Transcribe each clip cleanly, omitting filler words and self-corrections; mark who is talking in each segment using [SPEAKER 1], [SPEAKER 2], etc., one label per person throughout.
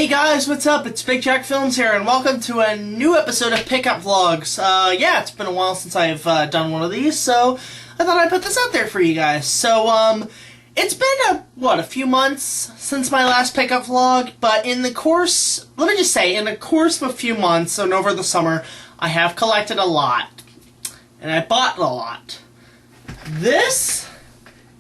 [SPEAKER 1] Hey guys, what's up? It's BigJackFilms here, and welcome to a new episode of Pickup Vlogs. Yeah, it's been a while since I've done one of these, so I thought I'd put this out there for you guys. So, it's been, a few months since my last pickup vlog, but in the course of a few months, and over the summer, I have collected a lot. And I bought a lot. This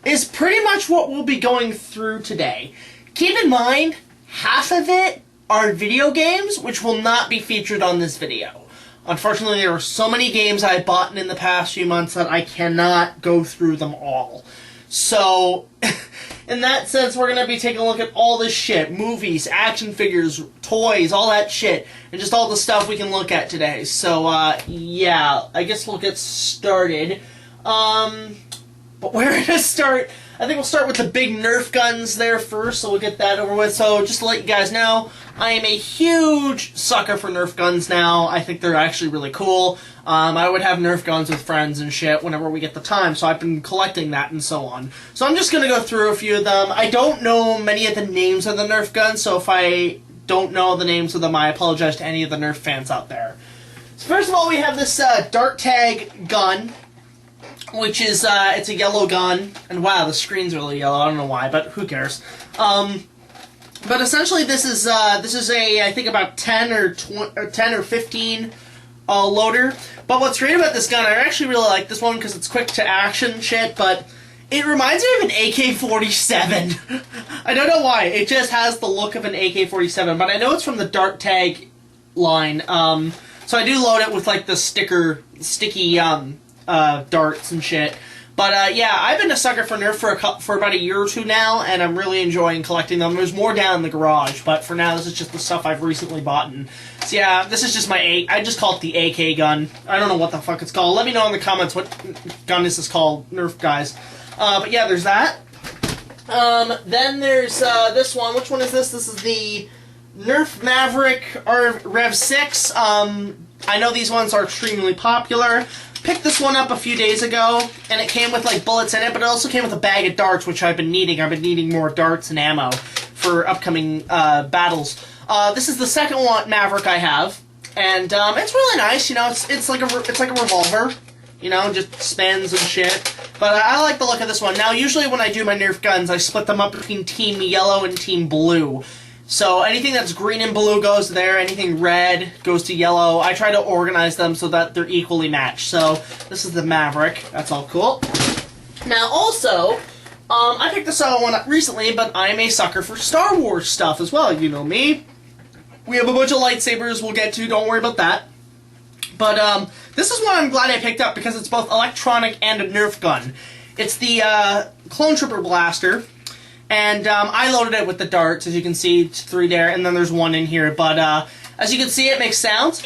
[SPEAKER 1] is pretty much what we'll be going through today. Keep in mind, half of it are video games, which will not be featured on this video. Unfortunately, there are so many games I bought in the past few months that I cannot go through them all. So, in that sense, we're going to be taking a look at all this shit. Movies, action figures, toys, all that shit. And just all the stuff we can look at today. So, yeah, I guess we'll get started. But where to start? I think we'll start with the big Nerf guns there first, so we'll get that over with. So, just to let you guys know, I am a huge sucker for Nerf guns now. I think they're actually really cool. I would have Nerf guns with friends and shit whenever we get the time, so I've been collecting that and so on. So I'm just going to go through a few of them. I don't know many of the names of the Nerf guns, so if I don't know the names of them, I apologize to any of the Nerf fans out there. So first of all, we have this dart tag gun, which is, it's a yellow gun, and wow, the screen's really yellow, I don't know why, but who cares. But essentially this is a, I think about 10 or 15 loader. But what's great about this gun, I actually really like this one because it's quick to action shit, but it reminds me of an AK-47. I don't know why, it just has the look of an AK-47, but I know it's from the dart tag line, so I do load it with like the sticky, darts and shit. But, yeah, I've been a sucker for Nerf for about a year or two now, and I'm really enjoying collecting them. There's more down in the garage, but for now, this is just the stuff I've recently bought. So, yeah, this is just I just call it the AK gun. I don't know what the fuck it's called. Let me know in the comments what gun this is called, Nerf guys. But, yeah, there's that. Then there's, this one. Which one is this? This is the Nerf Maverick Rev 6. I know these ones are extremely popular. Picked this one up a few days ago, and it came with, like, bullets in it, but it also came with a bag of darts, which I've been needing. I've been needing more darts and ammo for upcoming, battles. This is the second one, Maverick, I have, and, it's really nice, you know, it's like a revolver, you know, just spins and shit, but I like the look of this one. Now, usually when I do my Nerf guns, I split them up between Team Yellow and Team Blue. So anything that's green and blue goes there, anything red goes to yellow. I try to organize them so that they're equally matched. So this is the Maverick. That's all cool. Now also, I picked this one up recently, but I'm a sucker for Star Wars stuff as well. You know me. We have a bunch of lightsabers we'll get to, don't worry about that. But this is one I'm glad I picked up because it's both electronic and a Nerf gun. It's the Clone Trooper Blaster. And I loaded it with the darts, as you can see, 3 there, and then there's 1 in here. But as you can see, it makes sounds.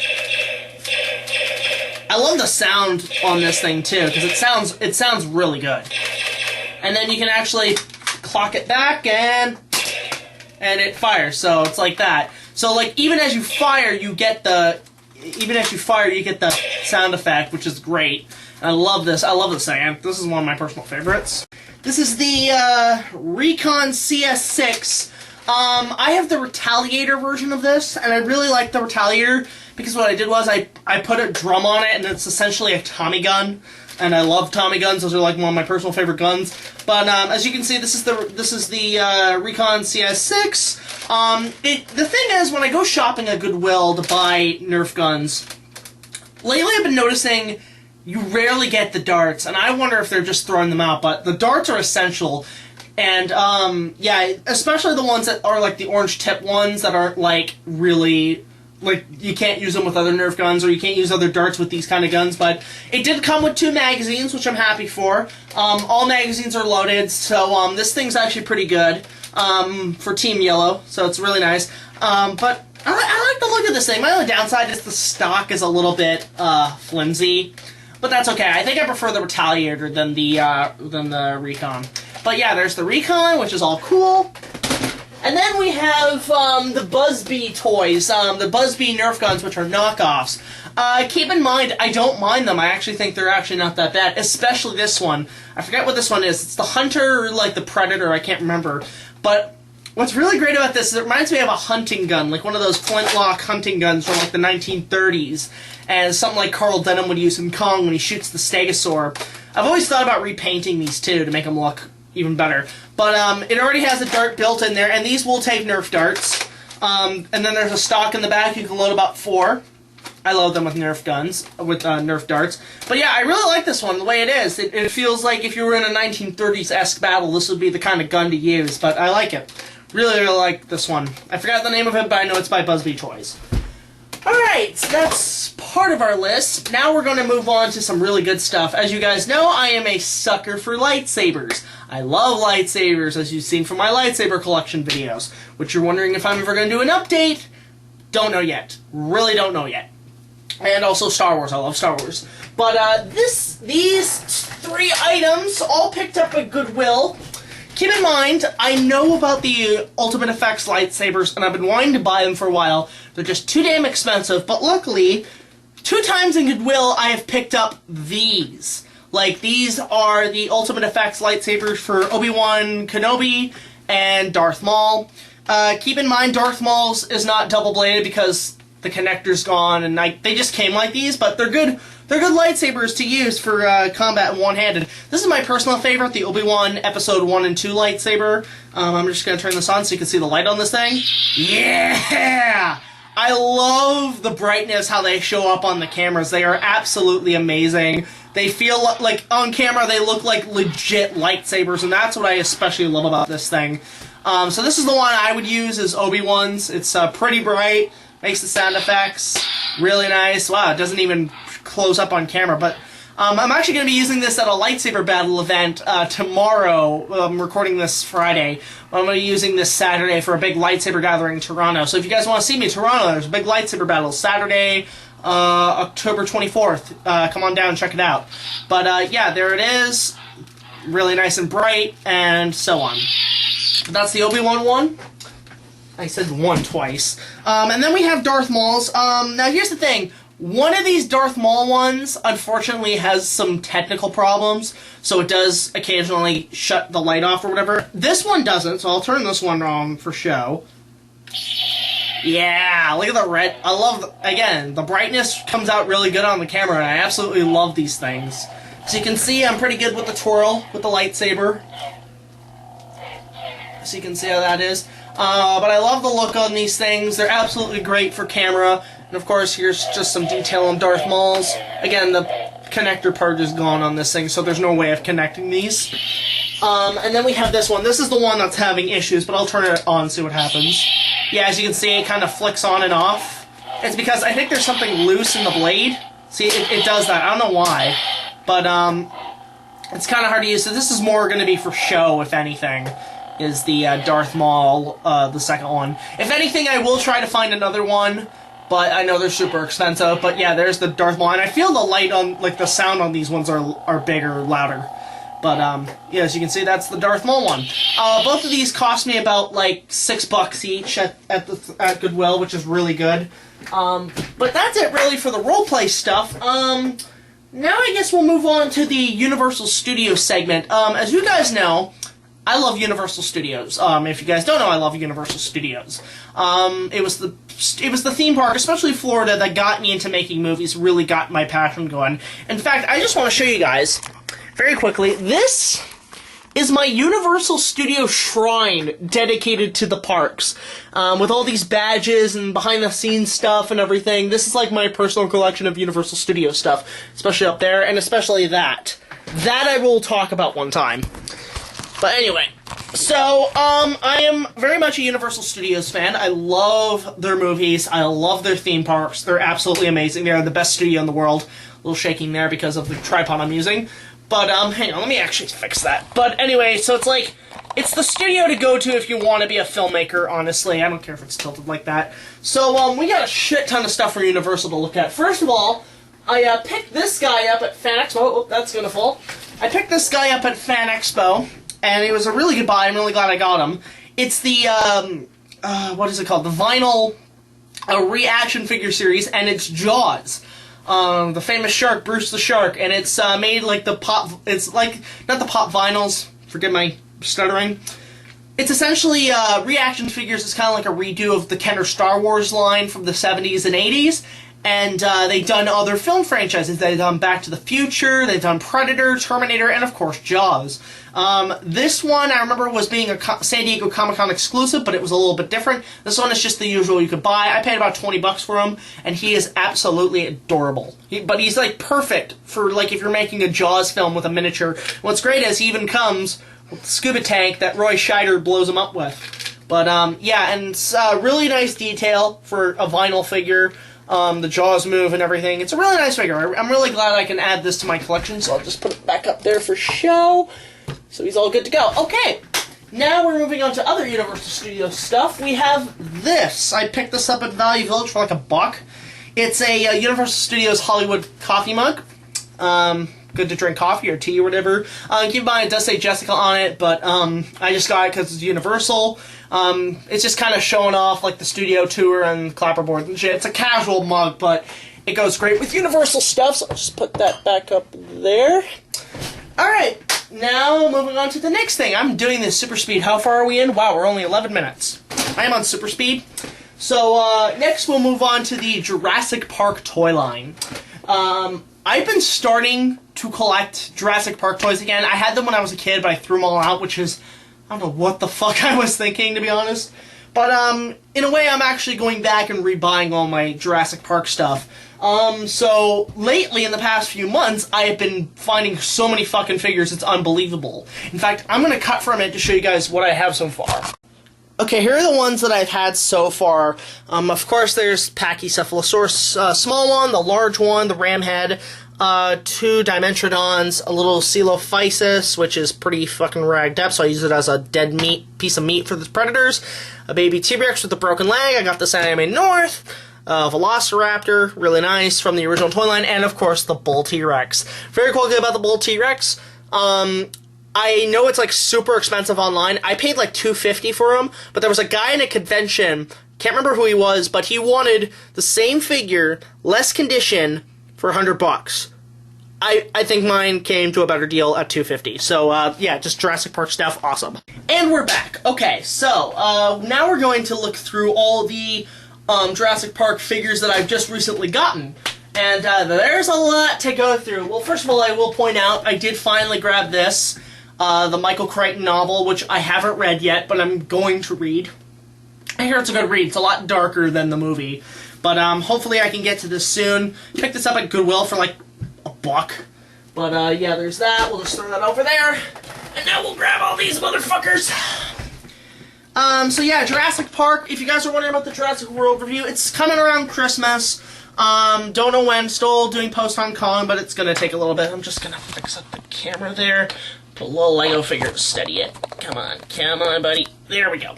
[SPEAKER 1] I love the sound on this thing too, because it sounds really good. And then you can actually clock it back, and it fires. So it's like that. So like even as you fire, you get the sound effect, which is great. I love this. I love this thing. This is one of my personal favorites. This is the Recon CS6. I have the Retaliator version of this, and I really like the Retaliator because what I did was I put a drum on it, and it's essentially a Tommy gun. And I love Tommy guns; those are like one of my personal favorite guns. But as you can see, this is the Recon CS6. The thing is, when I go shopping at Goodwill to buy Nerf guns, lately I've been noticing you rarely get the darts, and I wonder if they're just throwing them out, but the darts are essential, and, yeah, especially the ones that are, like, the orange tip ones that aren't, like, really, like, you can't use them with other Nerf guns, or you can't use other darts with these kind of guns, but it did come with 2 magazines, which I'm happy for. All magazines are loaded, so, this thing's actually pretty good, for Team Yellow, so it's really nice, but I like the look of this thing. My only downside is the stock is a little bit, flimsy. But that's okay. I think I prefer the Retaliator than the Recon. But yeah, there's the Recon, which is all cool. And then we have the Buzzbee toys, the Buzzbee Nerf guns, which are knockoffs. Keep in mind, I don't mind them. I actually think they're actually not that bad, especially this one. I forget what this one is. It's the Hunter or like the Predator. I can't remember. But what's really great about this is it reminds me of a hunting gun, like one of those flintlock hunting guns from like the 1930s, and something like Carl Denham would use in Kong when he shoots the stegosaur. I've always thought about repainting these too to make them look even better. But it already has a dart built in there, and these will take Nerf darts. And then there's a stock in the back. You can load about 4. I load them with Nerf guns, with Nerf darts. But yeah, I really like this one, the way it is. It feels like if you were in a 1930s-esque battle, this would be the kind of gun to use, but I like it. Really, really like this one. I forgot the name of it, but I know it's by Busby Toys. Alright, so that's part of our list. Now we're going to move on to some really good stuff. As you guys know, I am a sucker for lightsabers. I love lightsabers, as you've seen from my lightsaber collection videos, which you're wondering if I'm ever going to do an update. Don't know yet. Really don't know yet. And also Star Wars. I love Star Wars. But these 3 items, all picked up at Goodwill. Keep in mind, I know about the Ultimate Effects lightsabers, and I've been wanting to buy them for a while. They're just too damn expensive, but luckily, 2 times in Goodwill, I have picked up these. Like, these are the Ultimate Effects lightsabers for Obi-Wan Kenobi and Darth Maul. Keep in mind, Darth Maul's is not double-bladed because the connector's gone, and they just came like these, but they're good. They're good lightsabers to use for combat one-handed. This is my personal favorite, the Obi-Wan Episode 1 and 2 lightsaber. I'm just going to turn this on so you can see the light on this thing. Yeah! I love the brightness, how they show up on the cameras. They are absolutely amazing. They feel like, on camera, they look like legit lightsabers, and that's what I especially love about this thing. So this is the one I would use, is Obi-Wan's. It's pretty bright, makes the sound effects really nice. Wow, it doesn't even close up on camera, but I'm actually going to be using this at a lightsaber battle event tomorrow. I'm recording this Friday. I'm going to be using this Saturday for a big lightsaber gathering in Toronto. So if you guys want to see me in Toronto, there's a big lightsaber battle Saturday, October 24th. Come on down and check it out. But yeah, there it is. Really nice and bright, and so on. That's the Obi-Wan one. I said one twice. And then we have Darth Maul's. Now here's the thing. One of these Darth Maul ones, unfortunately, has some technical problems, so it does occasionally shut the light off or whatever. This one doesn't, so I'll turn this one on for show. Yeah, look at the red. I love, again, the brightness comes out really good on the camera, and I absolutely love these things. So you can see I'm pretty good with the twirl, with the lightsaber. So you can see how that is. But I love the look on these things. They're absolutely great for camera. And of course, here's just some detail on Darth Maul's. Again, the connector part is gone on this thing, so there's no way of connecting these. And then we have this one. This is the one that's having issues, but I'll turn it on and see what happens. Yeah, as you can see, it kind of flicks on and off. It's because I think there's something loose in the blade. See, it does that. I don't know why. But, it's kind of hard to use. So this is more going to be for show, if anything, is the Darth Maul, the second one. If anything, I will try to find another one, but I know they're super expensive. But yeah, there's the Darth Maul, and I feel the light on, like, the sound on these ones are bigger, louder. But, yeah, as you can see, that's the Darth Maul one. Both of these cost me about, like, $6 each at Goodwill, which is really good. But that's it, really, for the roleplay stuff. Now I guess we'll move on to the Universal Studios segment. As you guys know, I love Universal Studios. If you guys don't know, I love Universal Studios. It was the theme park, especially Florida, that got me into making movies, really got my passion going. In fact, I just want to show you guys, very quickly, this is my Universal Studio shrine dedicated to the parks. With all these badges and behind-the-scenes stuff and everything. This is like my personal collection of Universal Studio stuff, especially up there, and especially that. That I will talk about one time. But anyway, so, I am very much a Universal Studios fan. I love their movies. I love their theme parks. They're absolutely amazing. They're the best studio in the world. A little shaking there because of the tripod I'm using. But, hang on, let me actually fix that. But anyway, so it's like, it's the studio to go to if you want to be a filmmaker, honestly. I don't care if it's tilted like that. So, we got a shit ton of stuff from Universal to look at. First of all, I, picked this guy up at Fan Expo. Oh, that's gonna fall. I picked this guy up at Fan Expo, and it was a really good buy. I'm really glad I got him. It's the, what is it called? The vinyl, reaction figure series, and it's Jaws. The famous shark, Bruce the Shark, and it's made like the pop, it's like, not the pop vinyls, forgive my stuttering, It's essentially reaction figures. It's kind of like a redo of the Kenner Star Wars line from the 70s and 80s. And they've done other film franchises. They've done Back to the Future, they've done Predator, Terminator, and of course Jaws. This one, I remember, was being a San Diego Comic-Con exclusive, but it was a little bit different. This one is just the usual you could buy. I paid about 20 bucks for him, and he is absolutely adorable. But he's, like, perfect for, like, if you're making a Jaws film with a miniature. What's great is he even comes with the scuba tank that Roy Scheider blows him up with. But, yeah, and it's really nice detail for a vinyl figure. The Jaws move and everything. It's a really nice figure. I'm really glad I can add this to my collection, so I'll just put it back up there for show. So he's all good to go. Okay, now we're moving on to other Universal Studios stuff. We have this. I picked this up at Value Village for like $1. It's a Universal Studios Hollywood coffee mug. Good to drink coffee or tea or whatever. Keep in mind, it does say Jessica on it, but I just got it because it's Universal. It's just kind of showing off like the studio tour and clapperboard and shit. It's a casual mug, but it goes great with Universal stuff, so I'll just put that back up there. Alright, now moving on to the next thing. I'm doing this super speed. How far are we in? Wow, we're only 11 minutes. I am on super speed. So, next we'll move on to the Jurassic Park toy line. I've been starting to collect Jurassic Park toys again. I had them when I was a kid, but I threw them all out, which is, I don't know what the fuck I was thinking, to be honest. But, in a way, I'm actually going back and rebuying all my Jurassic Park stuff. So, lately, in the past few months, I have been finding so many fucking figures, it's unbelievable. In fact, I'm gonna cut for a minute to show you guys what I have so far. Okay, here are the ones that I've had so far. Of course, there's Pachycephalosaurus, small one, the large one, the ram head, 2 Dimetrodons, a little Coelophysis, which is pretty fucking ragged up, so I use it as a dead piece of meat for the predators, a baby T-Rex with a broken leg, I got this at Anime North, Velociraptor, really nice, from the original toy line, and of course the Bull T-Rex. Very cool thing about the Bull T-Rex, I know it's like super expensive online. I paid like $250 for him, but there was a guy in a convention, can't remember who he was, but he wanted the same figure, less condition, for $100. I think mine came to a better deal at $250. So, yeah, just Jurassic Park stuff, awesome. And we're back. Okay, so, now we're going to look through all the Jurassic Park figures that I've just recently gotten. And there's a lot to go through. Well, first of all, I will point out, I did finally grab this. The Michael Crichton novel, which I haven't read yet, but I'm going to read. I hear it's a good read. It's a lot darker than the movie. But hopefully I can get to this soon. Picked this up at Goodwill for like $1. But yeah, there's that. We'll just throw that over there. And now we'll grab all these motherfuckers. So yeah, Jurassic Park. If you guys are wondering about the Jurassic World review, it's coming around Christmas. Don't know when. Still doing post-Hong Kong, but it's going to take a little bit. I'm just going to fix up the camera there. Put a little Lego figure to steady it. Come on, buddy. There we go.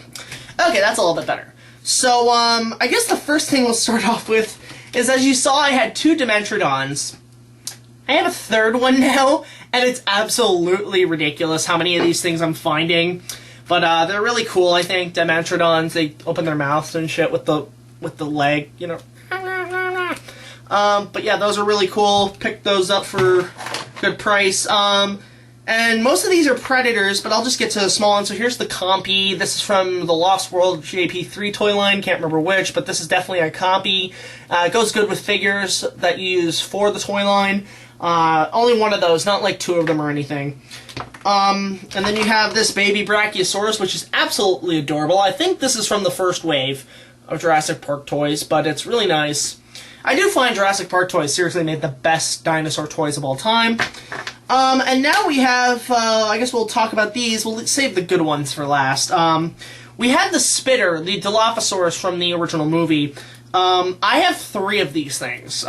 [SPEAKER 1] Okay, that's a little bit better. So, I guess the first thing we'll start off with is, as you saw, I had 2 Dimetrodons. I have a third one now, and it's absolutely ridiculous how many of these things I'm finding. But, they're really cool, I think. Dimetrodons, they open their mouths and shit with the leg, you know. But yeah, those are really cool. Picked those up for a good price. And most of these are Predators, but I'll just get to the small one. So here's the Compy. This is from the Lost World JP3 toy line. Can't remember which, but this is definitely a Compy. It goes good with figures that you use for the toy line. Only one of those, not like 2 of them or anything. And then you have this baby Brachiosaurus, which is absolutely adorable. I think this is from the first wave of Jurassic Park toys, but it's really nice. I do find Jurassic Park toys seriously made the best dinosaur toys of all time. And now we have, I guess we'll talk about these. We'll save the good ones for last. We had the Spitter, the Dilophosaurus from the original movie. I have 3 of these things.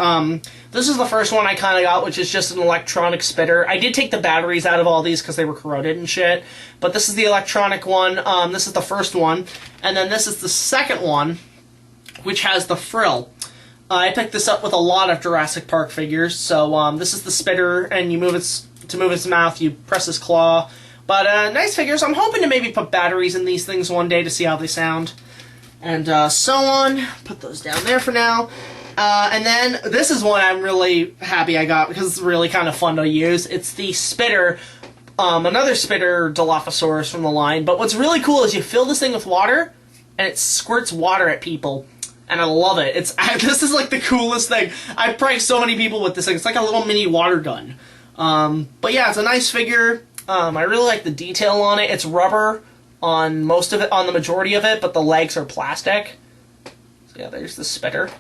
[SPEAKER 1] This is the first one I kind of got, which is just an electronic spitter. I did take the batteries out of all these because they were corroded and shit. But this is the electronic one. This is the first one. And then this is the second one, which has the frill. I picked this up with a lot of Jurassic Park figures. So this is the spitter, and you move to move its mouth, you press his claw. But nice figures. I'm hoping to maybe put batteries in these things one day to see how they sound. And so on. Put those down there for now. And then this is one I'm really happy I got because it's really kind of fun to use. It's the Spitter another spitter Dilophosaurus from the line. But what's really cool is you fill this thing with water, and it squirts water at people. And I love it. This is like the coolest thing. I've pranked so many people with this thing. It's like a little mini water gun. But yeah, it's a nice figure. I really like the detail on it. It's rubber on most of it, on the majority of it, but the legs are plastic. So yeah, there's the spitter.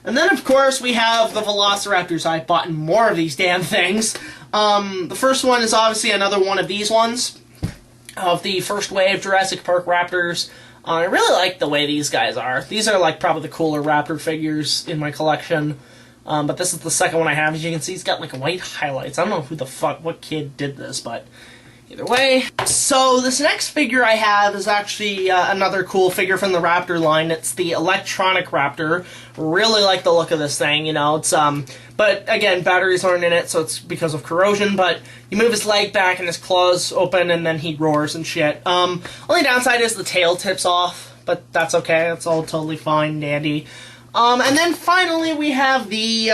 [SPEAKER 1] And then, of course, we have the Velociraptors. I've bought more of these damn things. The first one is obviously another one of these ones, of the first wave Jurassic Park Raptors. I really like the way these guys are. These are like probably the cooler Raptor figures in my collection. But this is the second one I have. As you can see, he's got like white highlights. I don't know what kid did this, but either way. So this next figure I have is actually another cool figure from the Raptor line. It's the electronic Raptor. Really like the look of this thing, you know. It's but again, batteries aren't in it, so it's because of corrosion. But you move his leg back and his claws open, and then he roars and shit. Only downside is the tail tips off, but that's okay. It's all totally fine and dandy. And then finally we have the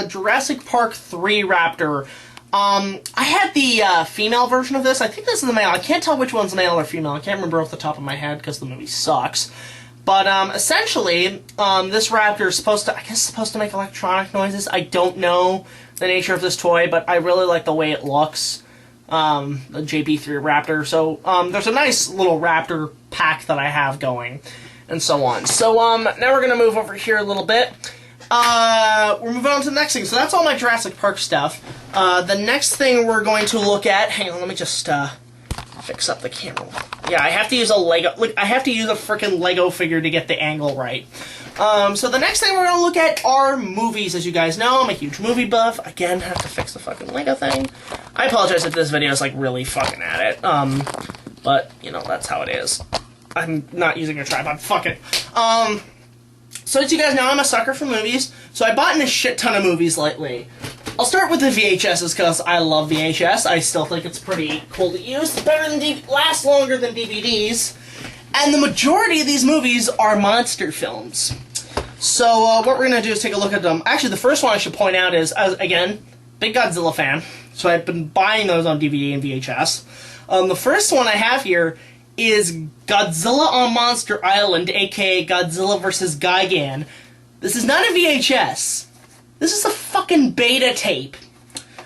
[SPEAKER 1] Jurassic Park 3 Raptor. I had the female version of this. I think this is the male. I can't tell which one's male or female. I can't remember off the top of my head because the movie sucks. But essentially, this Raptor is supposed to make electronic noises. I don't know the nature of this toy, but I really like the way it looks. The JP3 Raptor. So there's a nice little Raptor pack that I have going, and so on. So now we're gonna move over here a little bit. We're moving on to the next thing. So that's all my Jurassic Park stuff. The next thing we're going to look at... Hang on, let me just fix up the camera. Yeah, I have to use a Lego... Look, I have to use a freaking Lego figure to get the angle right. So the next thing we're going to look at are movies. As you guys know, I'm a huge movie buff. Again, have to fix the fucking Lego thing. I apologize if this video is, like, really fucking at it. But, you know, that's how it is. I'm not using a tripod. Fuck it. So as you guys know, I'm a sucker for movies, so I bought in a shit ton of movies lately. I'll start with the VHSs, because I love VHS. I still think it's pretty cool to use. It's better than lasts longer than DVDs. And the majority of these movies are monster films. So what we're going to do is take a look at them. Actually, the first one I should point out is, again, big Godzilla fan. So I've been buying those on DVD and VHS. The first one I have here is Godzilla on Monster Island, aka Godzilla vs. Gigan. This is not a VHS. This is a fucking beta tape.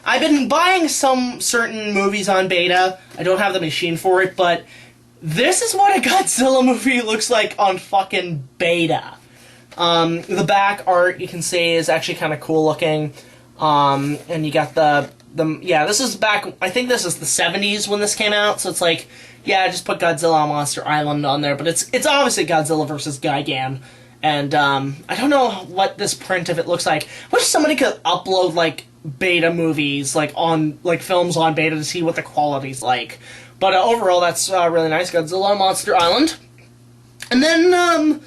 [SPEAKER 1] I've been buying some certain movies on beta. I don't have the machine for it, but this is what a Godzilla movie looks like on fucking beta. The back art, you can see, is actually kind of cool looking. And you got yeah, this is back, I think this is the 70s when this came out, so it's like, yeah, I just put Godzilla on Monster Island on there, but it's obviously Godzilla vs. Gigan. And, I don't know what this print of it looks like. I wish somebody could upload, like, beta movies, like, on, like, films on beta to see what the quality's like. But, overall, that's, really nice. Godzilla on Monster Island. And then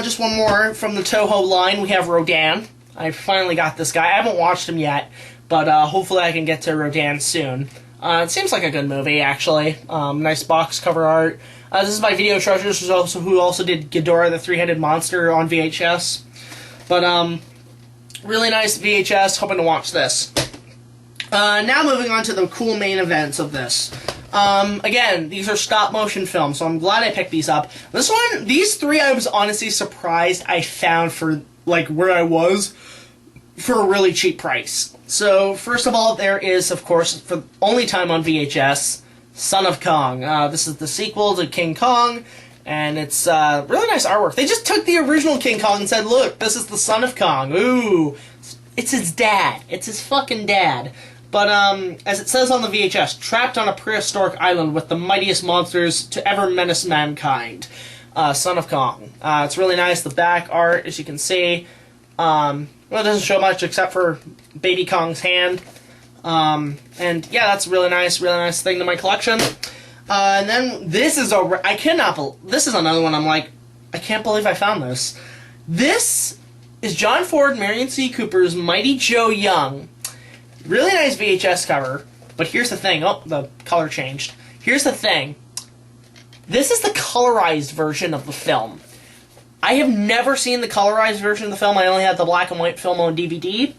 [SPEAKER 1] just one more from the Toho line, we have Rodan. I finally got this guy. I haven't watched him yet, but, hopefully I can get to Rodan soon. It seems like a good movie, actually. Nice box cover art. This is by Video Treasures, who also did Ghidorah the Three-Headed Monster on VHS. But, really nice VHS. Hoping to watch this. Now moving on to the cool main events of this. Again, these are stop-motion films, so I'm glad I picked these up. These three I was honestly surprised I found for, like, where I was for a really cheap price. So, first of all, there is, of course, for the only time on VHS, Son of Kong. This is the sequel to King Kong, and it's really nice artwork. They just took the original King Kong and said, look, this is the Son of Kong. Ooh, it's his dad. It's his fucking dad. But, as it says on the VHS, trapped on a prehistoric island with the mightiest monsters to ever menace mankind. Son of Kong. It's really nice. The back art, as you can see, well, it doesn't show much except for Baby Kong's hand. And yeah, that's really nice thing to my collection. And then this is this is another one I'm like, I can't believe I found this. This is John Ford, Marion C. Cooper's Mighty Joe Young. Really nice VHS cover, but here's the thing. Oh, the color changed. Here's the thing. This is the colorized version of the film. I have never seen the colorized version of the film. I only had the black and white film on DVD.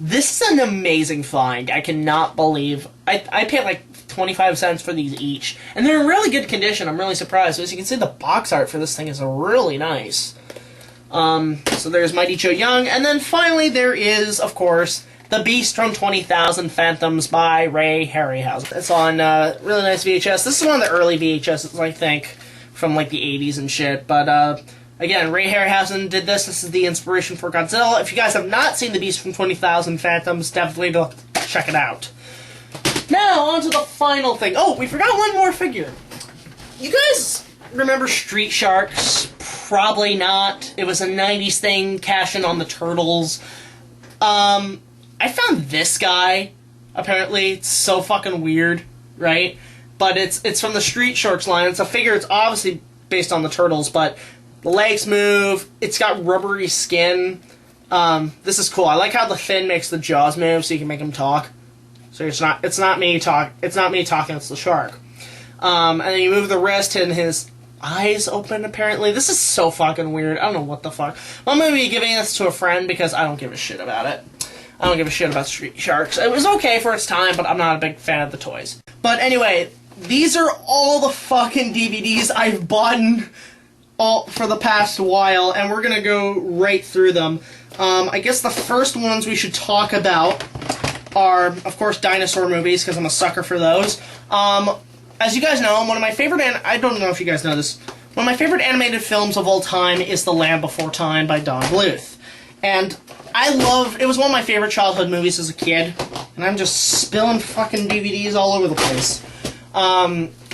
[SPEAKER 1] This is an amazing find. I cannot believe... I paid like 25 cents for these each. And they're in really good condition. I'm really surprised. As you can see, the box art for this thing is really nice. So there's Mighty Joe Young. And then finally there is, of course, The Beast from 20,000 Phantoms by Ray Harryhausen. It's on really nice VHS. This is one of the early VHSs, I think, from like the 80s and shit. But again, Ray Harryhausen did this. This is the inspiration for Godzilla. If you guys have not seen The Beast from 20,000 Phantoms, definitely go check it out. Now, on to the final thing. Oh, we forgot one more figure. You guys remember Street Sharks? Probably not. It was a 90s thing, cash in on the Turtles. I found this guy. Apparently, it's so fucking weird, right? But it's from the Street Sharks line. It's a figure. It's obviously based on the Turtles, but the legs move. It's got rubbery skin. This is cool. I like how the fin makes the jaws move, so you can make them talk. So it's not me talking. It's the shark. And then you move the wrist, and his eyes open. Apparently, this is so fucking weird. I don't know what the fuck. I'm gonna be giving this to a friend because I don't give a shit about it. I don't give a shit about Street Sharks. It was okay for its time, but I'm not a big fan of the toys. But anyway, these are all the fucking DVDs I've bought all for the past while, and we're gonna go right through them. I guess the first ones we should talk about are, of course, dinosaur movies, because I'm a sucker for those. As you guys know, one of my favorite, I don't know if you guys know this, one of my favorite animated films of all time is The Land Before Time by Don Bluth. And it was one of my favorite childhood movies as a kid, and I'm just spilling fucking DVDs all over the place.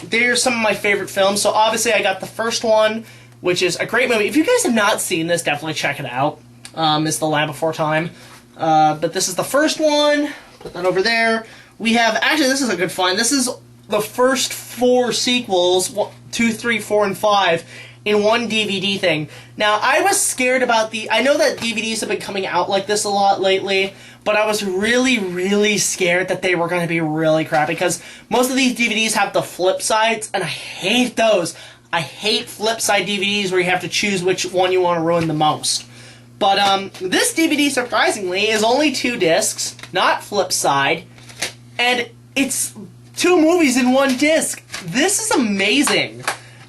[SPEAKER 1] They're some of my favorite films, so obviously I got the first one, which is a great movie. If you guys have not seen this, definitely check it out. It's The Land Before Time. But this is the first one. Put that over there. We have, actually, this is a good find. This is the first 4 sequels, 2, 3, 4, and 5, in one DVD thing. Now, I was scared about I know that DVDs have been coming out like this a lot lately, but I was really, really scared that they were going to be really crappy, because most of these DVDs have the flip sides, and I hate those. I hate flip side DVDs where you have to choose which one you want to ruin the most. But this DVD, surprisingly, is only 2 discs, not flip side, and it's 2 movies in 1 disc. This is amazing,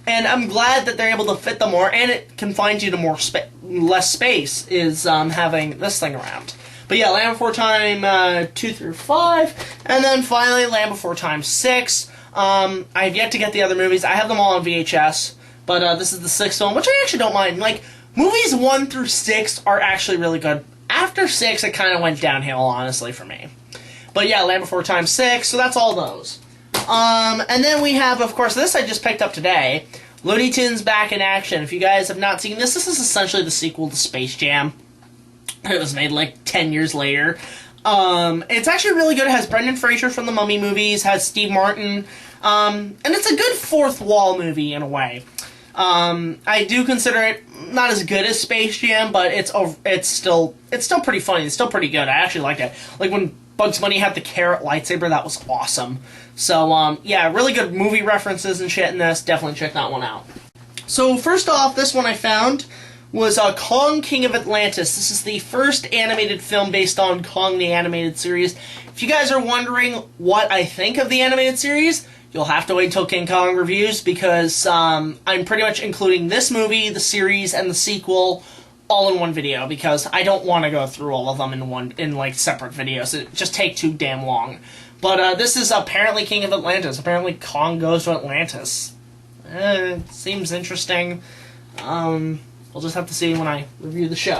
[SPEAKER 1] and I'm glad that they're able to fit them more, and it confines you to less space, is having this thing around. But yeah, Land Before Time 2 through 5, and then finally Land Before Time 6. I have yet to get the other movies. I have them all on VHS, but this is the 6th one, which I actually don't mind. Like, movies 1 through 6 are actually really good. After 6, it kind of went downhill, honestly, for me. But yeah, Land Before Time 6, so that's all those. And then we have, of course, this I just picked up today, Looney Tunes Back in Action. If you guys have not seen this, this is essentially the sequel to Space Jam. It was made like 10 years later. It's actually really good. It has Brendan Fraser from the Mummy movies, has Steve Martin, and it's a good fourth wall movie in a way. I do consider it not as good as Space Jam, but it's still pretty funny. It's still pretty good. I actually liked it. Like when Bugs Bunny had the carrot lightsaber, that was awesome. So, yeah, really good movie references and shit in this. Definitely check that one out. So, first off, this one I found was Kong, King of Atlantis. This is the first animated film based on Kong the Animated Series. If you guys are wondering what I think of the animated series, you'll have to wait till King Kong reviews, because I'm pretty much including this movie, the series, and the sequel all in one video, because I don't want to go through all of them in like separate videos. It just take too damn long. But this is apparently King of Atlantis. Apparently Kong goes to Atlantis. It seems interesting. We'll just have to see when I review the show.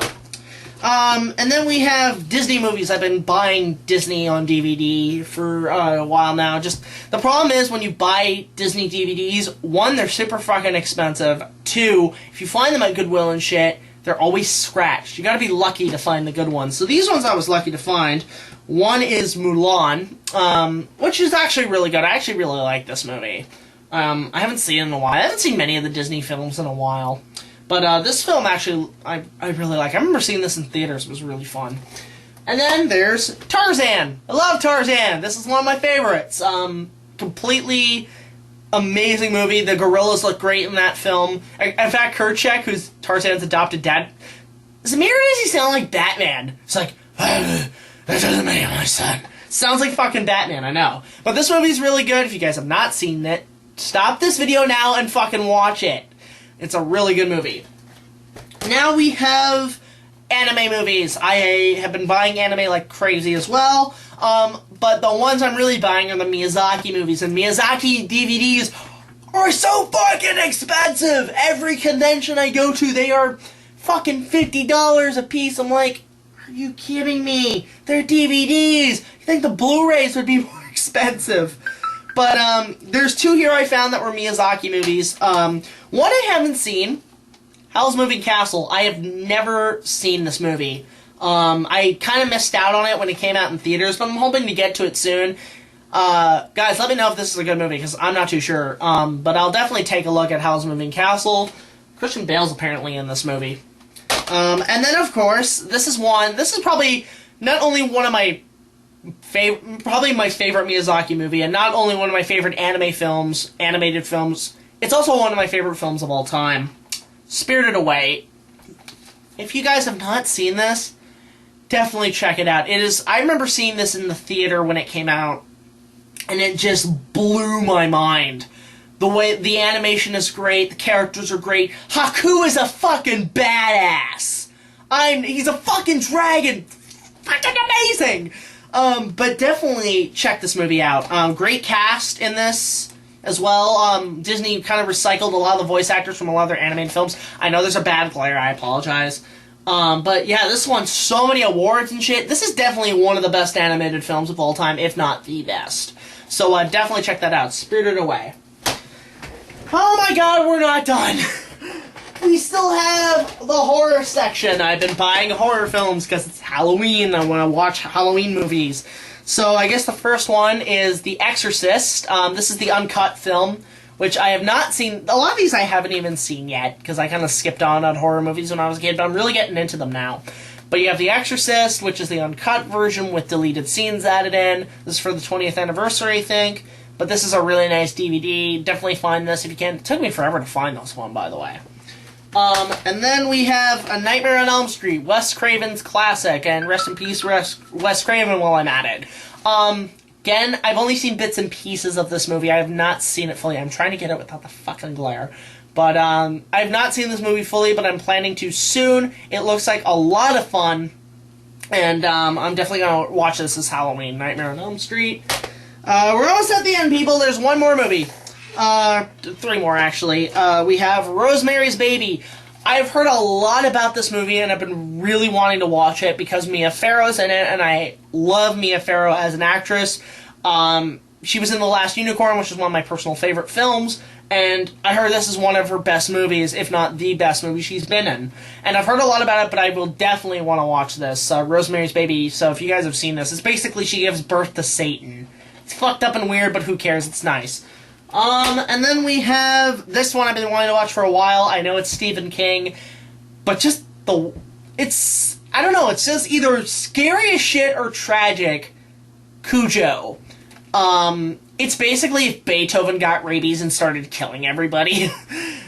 [SPEAKER 1] And then we have Disney movies. I've been buying Disney on DVD for a while now. Just the problem is when you buy Disney DVDs, 1, they're super fucking expensive. 2, if you find them at Goodwill and shit, they're always scratched. You gotta be lucky to find the good ones. So these ones I was lucky to find. One is Mulan, which is actually really good. I actually really like this movie. I haven't seen it in a while. I haven't seen many of the Disney films in a while. But this film, actually, I really like. I remember seeing this in theaters. It was really fun. And then there's Tarzan. I love Tarzan. This is one of my favorites. Completely amazing movie. The gorillas look great in that film. In fact, Kerchak, who's Tarzan's adopted dad, as weird as he sounds like Batman. It's like, That doesn't make my son. Sounds like fucking Batman, I know. But this movie's really good. If you guys have not seen it, stop this video now and fucking watch it. It's a really good movie. Now we have anime movies. I have been buying anime like crazy as well. But the ones I'm really buying are the Miyazaki movies. And Miyazaki DVDs are so fucking expensive! Every convention I go to, they are fucking $50 a piece. I'm like, are you kidding me? They're DVDs! You think the Blu-rays would be more expensive? But, there's two here I found that were Miyazaki movies. One I haven't seen, Howl's Moving Castle. I have never seen this movie. I kind of missed out on it when it came out in theaters, but I'm hoping to get to it soon. Guys, let me know if this is a good movie, because I'm not too sure. But I'll definitely take a look at Howl's Moving Castle. Christian Bale's apparently in this movie. And then, of course, this is probably not only one of my probably my favorite Miyazaki movie, and not only one of my favorite animated films, it's also one of my favorite films of all time. Spirited Away. If you guys have not seen this, definitely check it out. I remember seeing this in the theater when it came out, and it just blew my mind. The way the animation is great, the characters are great. Haku is a fucking badass. He's a fucking dragon. Fucking amazing. But definitely check this movie out. Great cast in this as well. Disney kind of recycled a lot of the voice actors from a lot of their animated films. I know there's a bad glare, I apologize. But yeah, this won so many awards and shit. This is definitely one of the best animated films of all time, if not the best. So definitely check that out. Spirited Away. Oh my god, we're not done. We still have the horror section. I've been buying horror films because it's Halloween. I want to watch Halloween movies. So I guess the first one is The Exorcist. This is the uncut film, which I have not seen. A lot of these I haven't even seen yet, because I kind of skipped on horror movies when I was a kid, but I'm really getting into them now. But you have The Exorcist, which is the uncut version with deleted scenes added in. This is for the 20th anniversary, I think. But this is a really nice DVD. Definitely find this if you can. It took me forever to find this one, by the way. And then we have A Nightmare on Elm Street, Wes Craven's classic, and rest in peace, Wes Craven while I'm at it. Again, I've only seen bits and pieces of this movie. I have not seen it fully. I'm trying to get it without the fucking glare. But, I've not seen this movie fully, but I'm planning to soon. It looks like a lot of fun. And, I'm definitely gonna watch this as Halloween. Nightmare on Elm Street. We're almost at the end, people. There's one more movie. Three more, actually. We have Rosemary's Baby. I've heard a lot about this movie, and I've been really wanting to watch it because Mia Farrow's in it, and I love Mia Farrow as an actress. She was in The Last Unicorn, which is one of my personal favorite films, and I heard this is one of her best movies, if not the best movie she's been in. And I've heard a lot about it, but I will definitely want to watch this. Rosemary's Baby, so if you guys have seen this, it's basically she gives birth to Satan. It's fucked up and weird, but who cares? It's nice. And then we have this one I've been wanting to watch for a while. I know it's Stephen King, but just I don't know, it's just either scary as shit or tragic. Cujo. It's basically if Beethoven got rabies and started killing everybody.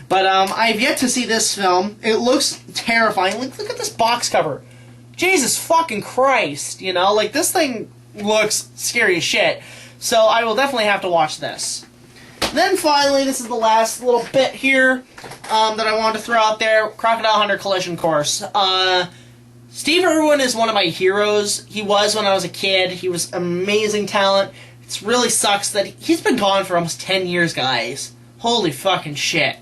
[SPEAKER 1] But, I've yet to see this film. It looks terrifying. Look at this box cover. Jesus fucking Christ, you know? Like, this thing looks scary as shit. So I will definitely have to watch this. Then finally, this is the last little bit here that I wanted to throw out there. Crocodile Hunter Collision Course. Steve Irwin is one of my heroes. He was when I was a kid. He was amazing talent. It really sucks that he's been gone for almost 10 years, guys. Holy fucking shit.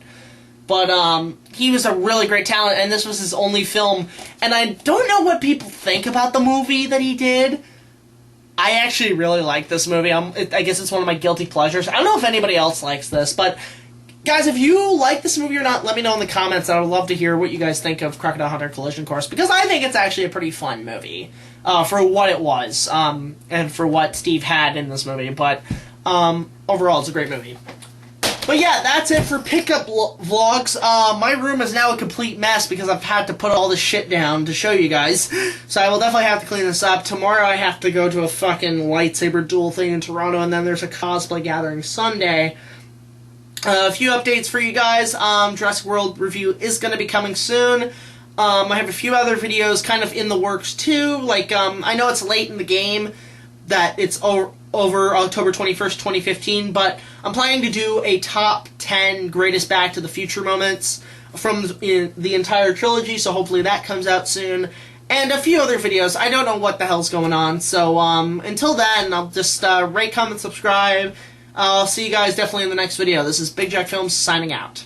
[SPEAKER 1] But he was a really great talent, and this was his only film. And I don't know what people think about the movie that he did. I actually really like this movie. I guess it's one of my guilty pleasures. I don't know if anybody else likes this, but guys, if you like this movie or not, let me know in the comments. I would love to hear what you guys think of Crocodile Hunter Collision Course, because I think it's actually a pretty fun movie for what it was, and for what Steve had in this movie. But overall, it's a great movie. But yeah, that's it for pickup vlogs. My room is now a complete mess because I've had to put all this shit down to show you guys. So I will definitely have to clean this up. Tomorrow I have to go to a fucking lightsaber duel thing in Toronto, and then there's a cosplay gathering Sunday. A few updates for you guys. Jurassic World review is going to be coming soon. I have a few other videos kind of in the works too. Like, I know it's late in the game that it's over October 21st, 2015, but I'm planning to do a top 10 greatest Back to the Future moments from the entire trilogy, so hopefully that comes out soon. And a few other videos. I don't know what the hell's going on, so until then, I'll just rate, comment, subscribe. I'll see you guys definitely in the next video. This is BigJackFilms signing out.